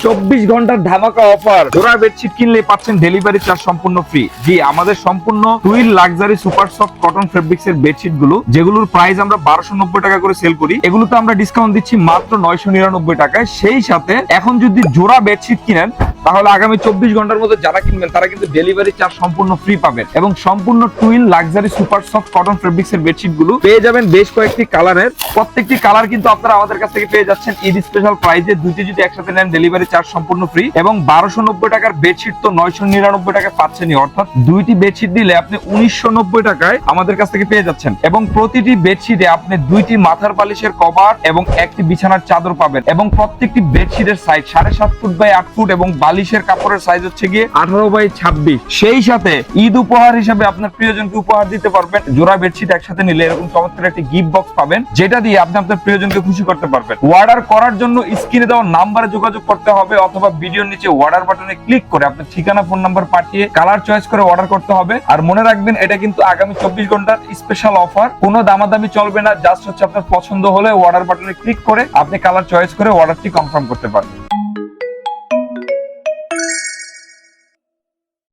24 ঘন্টার ধামাকা অফার। জোড়া বেডশিট কিনলে পাচ্ছেন ডেলিভারি চার্জ সম্পূর্ণ ফ্রি। জি, আমাদের সম্পূর্ণ twill luxury super soft cotton fabrics এর বেডশিট গুলো, যেগুলোর প্রাইস আমরা 1290 টাকা করে সেল করি, এগুলোতে আমরা ডিসকাউন্ট দিচ্ছি মাত্র 999 টাকায়। সেই সাথে এখন যদি জোড়া বেডশিট কিনেন, তাহলে আগামী 24 ঘন্টার মধ্যে যারা কিনবেন তারা কিন্তু ডেলিভারি চার্জ সম্পূর্ণ ফ্রি পাবেন। এবং সম্পূর্ণ twill luxury super soft cotton fabrics এর বেডশিট গুলো পেয়ে যাবেন বেশ কয়েকটি কালারের। প্রত্যেকটি কালার কিন্তু আপনারা আমাদের কাছ থেকে পেয়ে যাচ্ছেন ঈদ স্পেশাল প্রাইজে। দুইটি যদি একসাথে নেন ডেলিভারি চার্জ সম্পূর্ণ ফ্রি। এবং 1290 টাকার বেডশিট তো 999 টাকা পাচ্ছেনই, অর্থাৎ দুইটি বেডশিট দিলে আপনি 1990 টাকায় আমাদের কাছ থেকে পেয়ে যাচ্ছেন। এবং প্রতিটি বেডশিটে আপনি দুইটি মাথার বালিশের কভার এবং একটি বিছানার চাদর পাবেন। এবং প্রত্যেকটি বেডশিটের সাইজ 7.5 ফুট বাই 8 ফুট এবং বালিশের কাপড়ের সাইজ হচ্ছে গিয়ে 18 বাই 26। সেই সাথে ঈদ উপহার হিসেবে আপনার প্রিয়জনকে উপহার দিতে পারবেন। জোড়া বেডশিট একসাথে নিলে এরকম চমৎকার একটি গিফট বক্স পাবেন, যেটা দিয়ে আপনি আপনার প্রিয়জনকে খুশি করতে পারবেন। অর্ডার করার জন্য স্ক্রিনে দেওয়া নাম্বারে যোগাযোগ করতে হবে, অথবা ভিডিওর নিচে অর্ডার বাটনে ক্লিক করে আপনার ঠিকানা ফোন নাম্বার পাঠিয়ে কালার চয়েস করে অর্ডার করতে হবে। আর মনে রাখবেন, এটা কিন্তু আগামী 24 ঘন্টার স্পেশাল অফার, কোনো দামাদামি চলবে না। জাস্ট হচ্ছে আপনার পছন্দ হলে অর্ডার বাটনে ক্লিক করে আপনি কালার চয়েস করে অর্ডারটি কনফার্ম করতে পারবেন।